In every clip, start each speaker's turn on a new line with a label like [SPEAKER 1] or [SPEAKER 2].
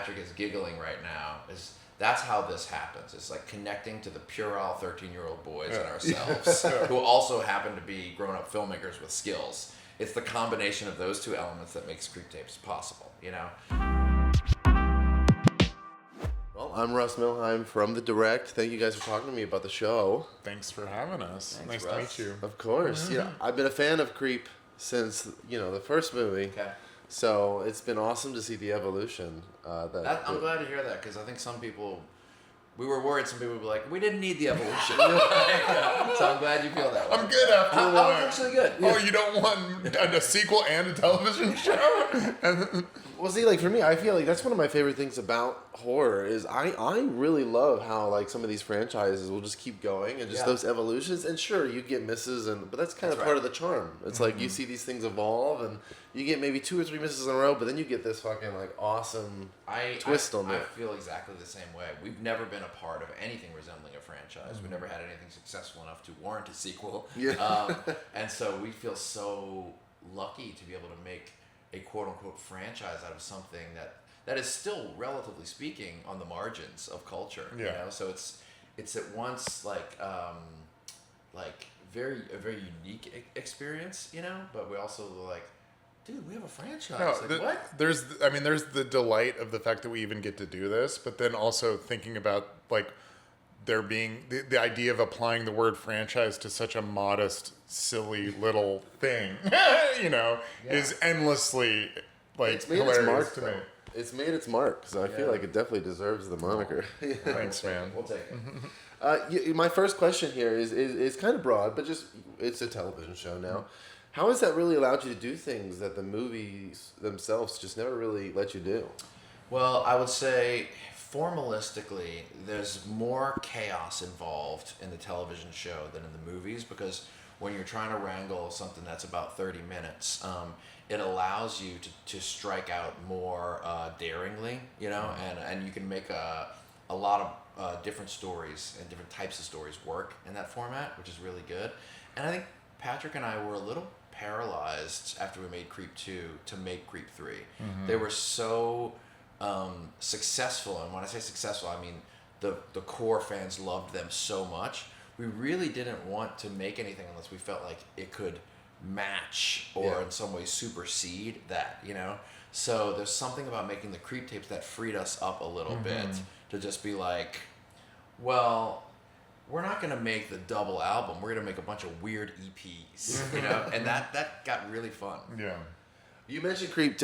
[SPEAKER 1] Patrick is giggling right now that's how this happens. It's like connecting to the puerile 13-year-old boys and ourselves who also happen to be grown-up filmmakers with skills. It's the combination of those two elements that makes Creep Tapes possible, you know?
[SPEAKER 2] Well, I'm Russ Milheim from The Direct. Thank you guys for talking to me about the show.
[SPEAKER 3] Thanks for having us.
[SPEAKER 1] Thanks,
[SPEAKER 3] nice
[SPEAKER 1] Russ.
[SPEAKER 3] to meet you.
[SPEAKER 2] Of course. Yeah, I've been a fan of Creep since, the first movie.
[SPEAKER 1] Okay.
[SPEAKER 2] So it's been awesome to see the evolution.
[SPEAKER 1] I'm glad to hear that, because I think we were worried some people would be like, we didn't need the evolution. So I'm glad you feel that way.
[SPEAKER 3] I'm good after one.
[SPEAKER 1] I was actually good.
[SPEAKER 3] Oh, you don't want a sequel and a television show?
[SPEAKER 2] Well, see, like for me, I feel like that's one of my favorite things about horror is I really love how like some of these franchises will just keep going and just those evolutions. And sure, you get misses, but that's kind of part of the charm. It's like you see these things evolve, and you get maybe 2 or 3 misses in a row, but then you get this fucking like awesome twist on it.
[SPEAKER 1] I feel exactly the same way. We've never been a part of anything resembling a franchise. We've never had anything successful enough to warrant a sequel.
[SPEAKER 2] Yeah.
[SPEAKER 1] And so we feel so lucky to be able to make a quote-unquote franchise out of something that is still, relatively speaking, on the margins of culture.
[SPEAKER 3] Yeah.
[SPEAKER 1] You know? So it's at once like a very unique experience, you know, but we also like, dude, we have a franchise. What?
[SPEAKER 3] There's the delight of the fact that we even get to do this, but then also thinking about like there being the idea of applying the word franchise to such a modest, silly little thing, is endlessly like
[SPEAKER 2] It's made
[SPEAKER 3] hilarious
[SPEAKER 2] its mark,
[SPEAKER 3] to
[SPEAKER 2] though.
[SPEAKER 3] me.
[SPEAKER 2] It's made its mark, so I feel like it definitely deserves the moniker.
[SPEAKER 3] Thanks, man.
[SPEAKER 1] We'll take it.
[SPEAKER 2] My first question here is kind of broad, but just it's a television show now. How has that really allowed you to do things that the movies themselves just never really let you do?
[SPEAKER 1] Well, I would say formalistically, there's more chaos involved in the television show than in the movies, because when you're trying to wrangle something that's about 30 minutes, it allows you to strike out more daringly, and you can make a lot of different stories and different types of stories work in that format, which is really good. And I think Patrick and I were a little paralyzed after we made Creep 2 to make Creep 3. They were so successful, and when I say successful, I mean the core fans loved them so much. We really didn't want to make anything unless we felt like it could match or in some way supersede that, So there's something about making the Creep tapes that freed us up a little bit to just be like, well, we're not going to make the double album. We're going to make a bunch of weird EPs, and that got really fun.
[SPEAKER 3] Yeah.
[SPEAKER 2] You mentioned Creep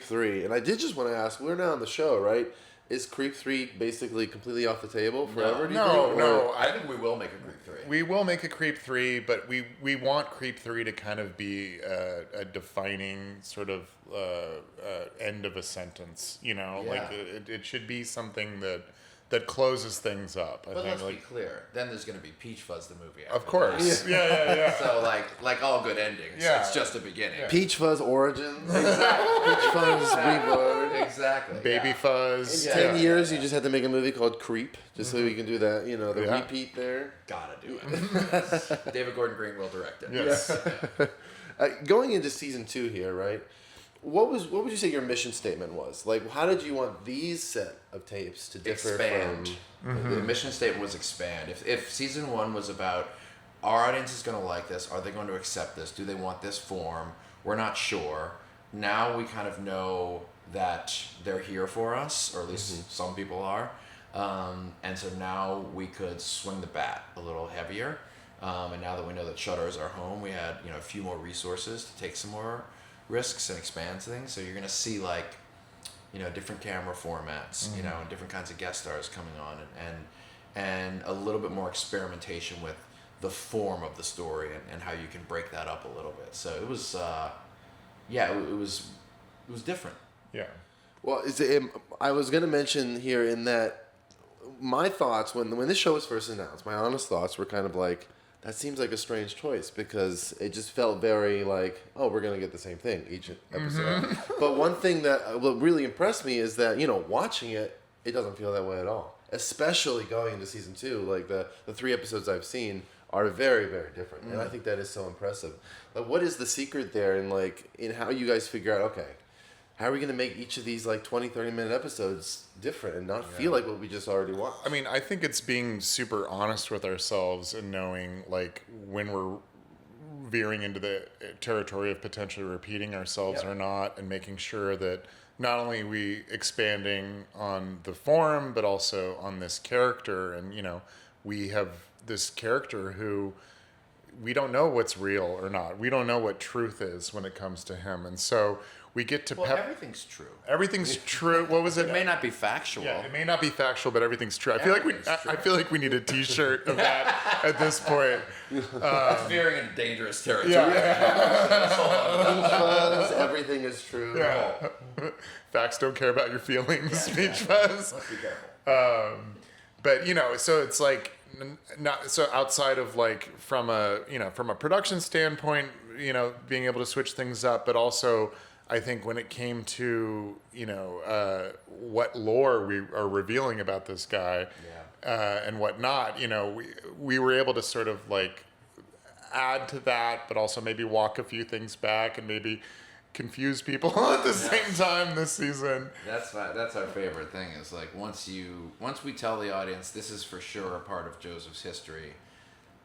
[SPEAKER 2] 3, and I did just want to ask, we're now on the show, right? Is Creep 3 basically completely off the table forever?
[SPEAKER 3] No.
[SPEAKER 1] I think we will make a Creep 3.
[SPEAKER 3] We will make a Creep 3, but we want Creep 3 to kind of be a defining sort of end of a sentence, Like it should be something that closes things up.
[SPEAKER 1] But let's be clear. Then there's going to be Peachfuzz, the movie.
[SPEAKER 3] Of course. Yeah.
[SPEAKER 1] So like all good endings, it's just a beginning.
[SPEAKER 2] Yeah. Peachfuzz Origins. Exactly. Peachfuzz Reborn.
[SPEAKER 1] Exactly.
[SPEAKER 3] Baby Fuzz.
[SPEAKER 2] In 10 years, you just had to make a movie called Creep, just so you can do that, the repeat there.
[SPEAKER 1] Gotta do it. David Gordon Green will direct it.
[SPEAKER 3] Yes.
[SPEAKER 2] Going into season 2 here, right? What would you say your mission statement was? Like, how did you want these set of tapes to differ
[SPEAKER 1] Expand.
[SPEAKER 2] from...
[SPEAKER 1] The mission statement was expand. If season 1 was about our audience is going to like this, are they going to accept this? Do they want this form? We're not sure. Now we kind of know that they're here for us, or at least some people are. And so now we could swing the bat a little heavier. And now that we know that Shudder is our home, we had a few more resources to take some more risks and expand things. So you're going to see different camera formats, and different kinds of guest stars coming on, and a little bit more experimentation with the form of the story and how you can break that up a little bit. So it was, it was different.
[SPEAKER 3] Yeah.
[SPEAKER 2] Well, I was going to mention here in that my thoughts when this show was first announced, my honest thoughts were kind of like, that seems like a strange choice, because it just felt very like, oh, we're going to get the same thing each episode. But one thing that really impressed me is that, watching it doesn't feel that way at all. Especially going into season 2, like the 3 episodes I've seen are very, very different. And I think that is so impressive. Like, what is the secret there in how you guys figure out, okay, how are we going to make each of these like 20, 30-minute episodes different and not feel like what we just already watched?
[SPEAKER 3] I mean, I think it's being super honest with ourselves and knowing like when we're veering into the territory of potentially repeating ourselves or not, and making sure that not only are we expanding on the form, but also on this character. And, we have this character who we don't know what's real or not. We don't know what truth is when it comes to him. And so we get to
[SPEAKER 1] everything's true.
[SPEAKER 3] Everything's true. What was it?
[SPEAKER 1] It may not be factual.
[SPEAKER 3] Yeah, it may not be factual, but everything's true. I feel like we need a T-shirt of that at this point.
[SPEAKER 1] It's veering into dangerous territory.
[SPEAKER 2] Peachfuzz, everything is true.
[SPEAKER 3] Yeah. Facts don't care about your feelings, Peachfuzz.
[SPEAKER 1] Let's be careful.
[SPEAKER 3] But so it's like not so outside of like from a production standpoint, being able to switch things up, but also I think when it came to what lore we are revealing about this guy and whatnot, we were able to sort of like add to that, but also maybe walk a few things back and maybe confuse people at the same time this season.
[SPEAKER 1] That's our favorite thing is like once we tell the audience this is for sure a part of Josef's history,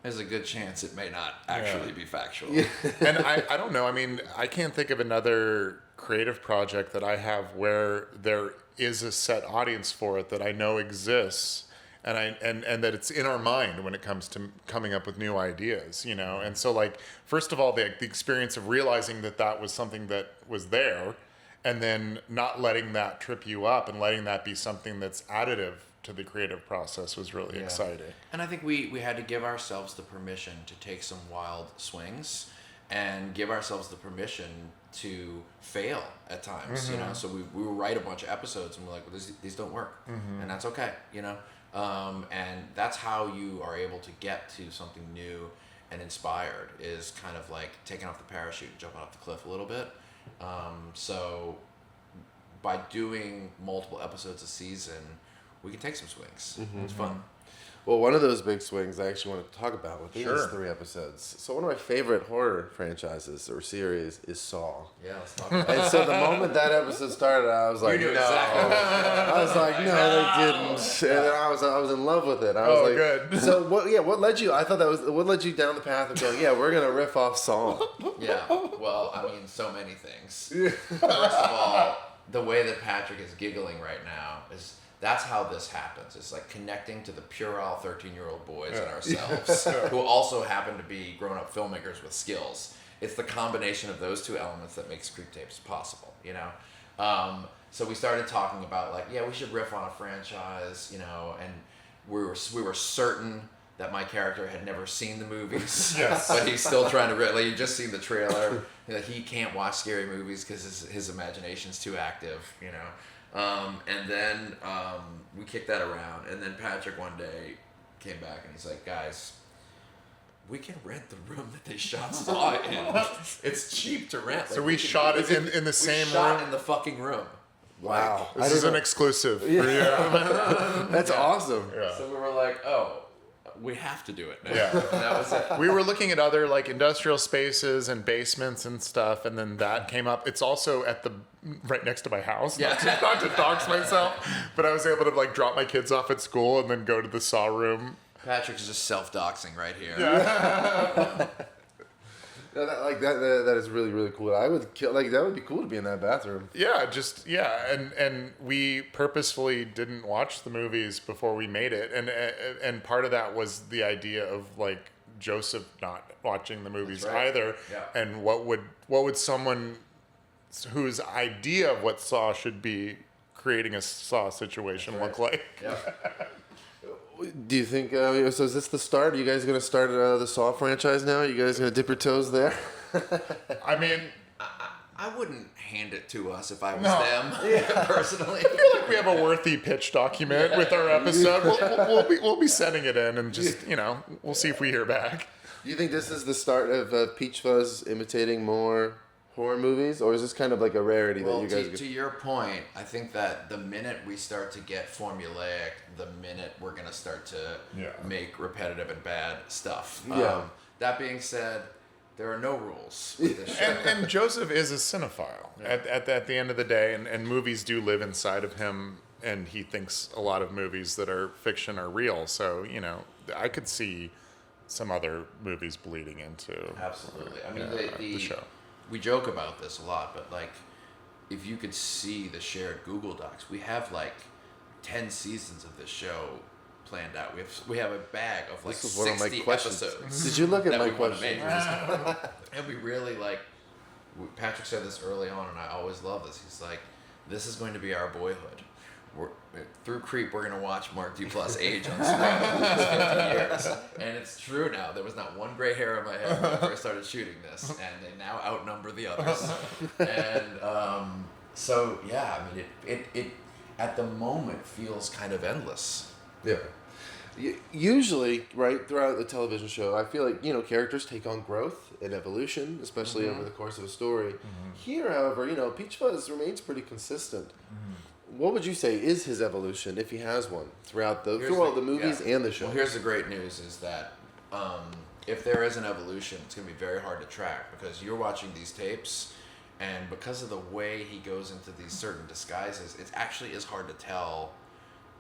[SPEAKER 1] there's a good chance it may not actually be factual.
[SPEAKER 3] And I don't know. I mean, I can't think of another creative project that I have where there is a set audience for it that I know exists, and that it's in our mind when it comes to coming up with new ideas, And so, like, first of all, the experience of realizing that was something that was there, and then not letting that trip you up and letting that be something that's additive to the creative process was really exciting.
[SPEAKER 1] And I think we had to give ourselves the permission to take some wild swings and give ourselves the permission to fail at times, So we will write a bunch of episodes and we're like, well, these don't work, and that's okay, and that's how you are able to get to something new and inspired, is kind of like taking off the parachute and jumping off the cliff a little bit. So by doing multiple episodes a season, we can take some swings. It's fun.
[SPEAKER 2] Well, one of those big swings I actually want to talk about within these 3 episodes. So one of my favorite horror franchises or series is Saw.
[SPEAKER 1] Yeah, let's talk about
[SPEAKER 2] And so the moment that episode started, I was like,
[SPEAKER 1] knew
[SPEAKER 2] no.
[SPEAKER 1] exactly.
[SPEAKER 2] I was like, no, they didn't. And then I was in love with it. I was like,
[SPEAKER 3] good.
[SPEAKER 2] So what led you? I thought what led you down the path of going, we're gonna riff off Saw.
[SPEAKER 1] Yeah, well, I mean, so many things. First of all, the way that Patrick is giggling right now is that's how this happens. It's like connecting to the puerile 13-year-old boys in ourselves who also happen to be grown-up filmmakers with skills. It's the combination of those two elements that makes Creep Tapes possible, So we started talking about like, we should riff on a franchise, and we were certain that my character had never seen the movies, but he's still trying to like, you just seen the trailer, that he can't watch scary movies because his imagination's too active, and then we kicked that around, and then Patrick one day came back and he's like, guys, we can rent the room that they shot Saw in. It's cheap to rent.
[SPEAKER 3] So we shot it in the same room?
[SPEAKER 1] We shot in the fucking room.
[SPEAKER 2] Wow.
[SPEAKER 3] This is an exclusive for you.
[SPEAKER 2] That's awesome.
[SPEAKER 3] Yeah.
[SPEAKER 1] So we were like, we have to do it now.
[SPEAKER 3] Yeah.
[SPEAKER 1] And that was it.
[SPEAKER 3] We were looking at other like industrial spaces and basements and stuff, and then that came up. It's also right next to my house.
[SPEAKER 1] Yeah.
[SPEAKER 3] Not to dox myself, but I was able to like drop my kids off at school and then go to the Saw room.
[SPEAKER 1] Patrick's just self-doxing right here.
[SPEAKER 3] Yeah.
[SPEAKER 2] That is really, really cool. I would that would be cool to be in that bathroom.
[SPEAKER 3] Yeah, and we purposefully didn't watch the movies before we made it, and part of that was the idea of like Josef not watching the movies either, and what would someone whose idea of what Saw should be creating a Saw situation look like?
[SPEAKER 1] Yeah.
[SPEAKER 2] Do you think, so is this the start? Are you guys going to start the Saw franchise now? Are you guys going to dip your toes there?
[SPEAKER 3] I mean,
[SPEAKER 1] I wouldn't hand it to us if I was them, personally.
[SPEAKER 3] I feel like we have a worthy pitch document with our episode. We'll be sending it in and just, we'll see if we hear back.
[SPEAKER 2] Do you think this is the start of Peachfuzz imitating more horror movies, or is this kind of like a rarity that you guys...
[SPEAKER 1] To your point, I think that the minute we start to get formulaic, the minute we're going to start to make repetitive and bad stuff.
[SPEAKER 2] Yeah.
[SPEAKER 1] That being said, There are no rules with this show.
[SPEAKER 3] And Josef is a cinephile at the end of the day, and movies do live inside of him, and he thinks a lot of movies that are fiction are real. So, I could see some other movies bleeding into
[SPEAKER 1] Absolutely. I mean,
[SPEAKER 3] the show.
[SPEAKER 1] We joke about this a lot, but like, if you could see the shared Google Docs, we have like 10 seasons of this show planned out. We have a bag of like 60 episodes.
[SPEAKER 2] Did you look at
[SPEAKER 1] that
[SPEAKER 2] my
[SPEAKER 1] we wanna
[SPEAKER 2] question?
[SPEAKER 1] make. And we really like. Patrick said this early on, and I always love this. He's like, "This is going to be our boyhood. Through Creep, we're going to watch Mark Duplass age on screen for the next 50 years." And it's true now. There was not one gray hair in my head when I first started shooting this, and they now outnumber the others. And so, yeah, I mean, it at the moment feels kind of endless.
[SPEAKER 2] Yeah. Usually, right, throughout the television show, I feel like, characters take on growth and evolution, especially over the course of a story. Here, however, Peachfuzz remains pretty consistent. What would you say is his evolution, if he has one, throughout the movies and the show?
[SPEAKER 1] Well, here's the great news is that if there is an evolution, it's going to be very hard to track because you're watching these tapes, and because of the way he goes into these certain disguises, it actually is hard to tell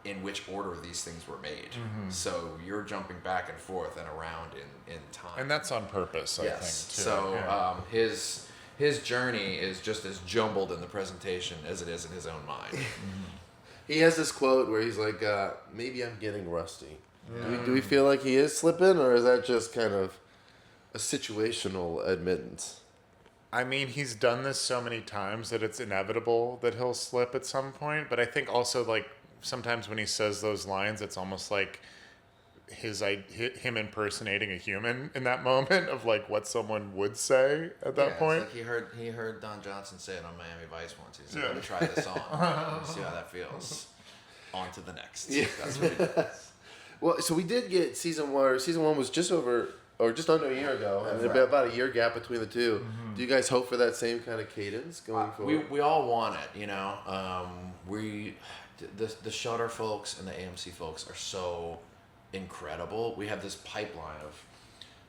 [SPEAKER 1] in which order these things were made. So you're jumping back and forth and around in time.
[SPEAKER 3] And that's on purpose, I think, too.
[SPEAKER 1] So his journey is just as jumbled in the presentation as it is in his own mind.
[SPEAKER 2] He has this quote where he's like, maybe I'm getting rusty. Do we feel like he is slipping, or is that just kind of a situational admittance?
[SPEAKER 3] I mean, he's done this so many times that it's inevitable that he'll slip at some point. But I think also, like, sometimes when he says those lines, it's almost like him impersonating a human in that moment of like what someone would say at that point.
[SPEAKER 1] It's like he heard Don Johnson say it on Miami Vice once. He said, "Let me try this on. See how that feels. On to the next."
[SPEAKER 2] Yeah.
[SPEAKER 1] That's what he does.
[SPEAKER 2] Well, so we did get season one. Season one was just over, or just under a year ago, and
[SPEAKER 1] Right.
[SPEAKER 2] about a year gap between the two. Do you guys hope for that same kind of cadence going forward?
[SPEAKER 1] We all want it, the Shudder folks and the AMC folks are so incredible. We have this pipeline of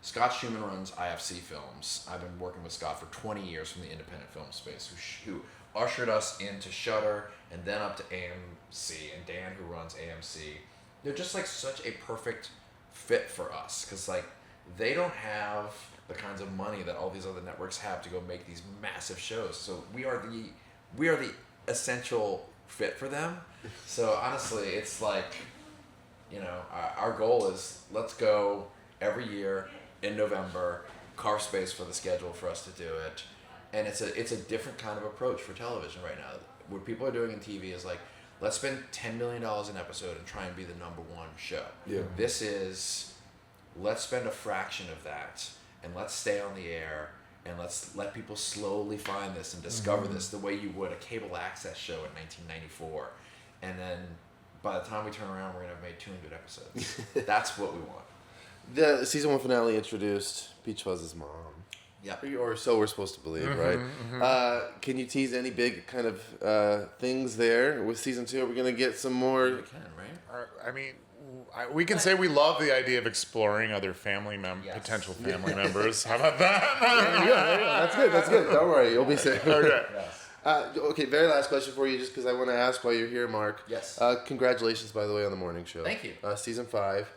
[SPEAKER 1] Scott Schumann runs IFC Films. I've been working with Scott for 20 years from the independent film space, who ushered us into Shudder and then up to AMC, and Dan, who runs AMC. They're just like such a perfect fit for us because like they don't have the kinds of money that all these other networks have to go make these massive shows. So we are the essential fit for them. So honestly, it's like, our goal is let's go every year in November, carve space for the schedule for us to do it. And it's a different kind of approach for television right now. What people are doing in TV is like, let's spend $10 million an episode and try and be the number one show.
[SPEAKER 2] Yeah.
[SPEAKER 1] This is, let's spend a fraction of that and let's stay on the air and let's let people slowly find this and discover this the way you would a cable access show in 1994. And then by the time we turn around, we're going to have made 200 episodes. That's what we want.
[SPEAKER 2] The season one finale introduced Peachfuzz's mom.
[SPEAKER 1] Yep.
[SPEAKER 2] Or so we're supposed to believe, right? Can you tease any big kind of things there with season two? Are we going to get some more?
[SPEAKER 1] We can, right?
[SPEAKER 3] I mean, we can say we love the idea of exploring other
[SPEAKER 1] Yes.
[SPEAKER 3] potential family members. How about that?
[SPEAKER 2] Yeah, that's good. Don't worry, you'll be safe.
[SPEAKER 3] Okay.
[SPEAKER 1] Yes.
[SPEAKER 2] Okay, very last question for you, just because I want to ask while you're here, Mark.
[SPEAKER 1] Yes.
[SPEAKER 2] Congratulations, by the way, on the morning show.
[SPEAKER 1] Thank you.
[SPEAKER 2] Season 5.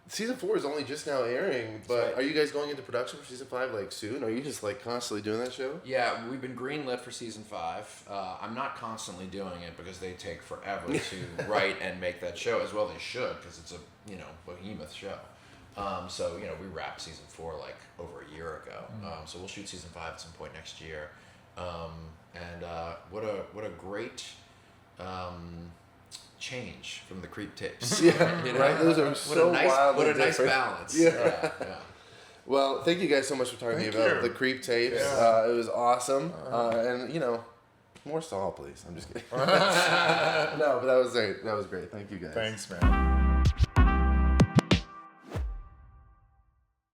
[SPEAKER 2] Season 4 is only just now airing, but
[SPEAKER 1] right.
[SPEAKER 2] are you guys going into production for season 5 like soon? Are you just like constantly doing that show?
[SPEAKER 1] Yeah, we've been greenlit for season 5. I'm not constantly doing it because they take forever to write and make that show, as well they should, because it's a behemoth show. So we wrapped season 4 like over a year ago. So we'll shoot season 5 at some point next year. And what a great change from the Creep tapes.
[SPEAKER 2] Yeah, right. Those are so wildly
[SPEAKER 1] what a nice
[SPEAKER 2] different.
[SPEAKER 1] balance.
[SPEAKER 2] Yeah.
[SPEAKER 1] Yeah.
[SPEAKER 2] Well, thank you guys so much for talking to me
[SPEAKER 3] Thank
[SPEAKER 2] about
[SPEAKER 3] you.
[SPEAKER 2] the Creep tapes.
[SPEAKER 3] Yeah.
[SPEAKER 2] It was awesome. And more Saul, please. I'm just kidding. No, but that was great. That was great. Thank you guys.
[SPEAKER 3] Thanks, man.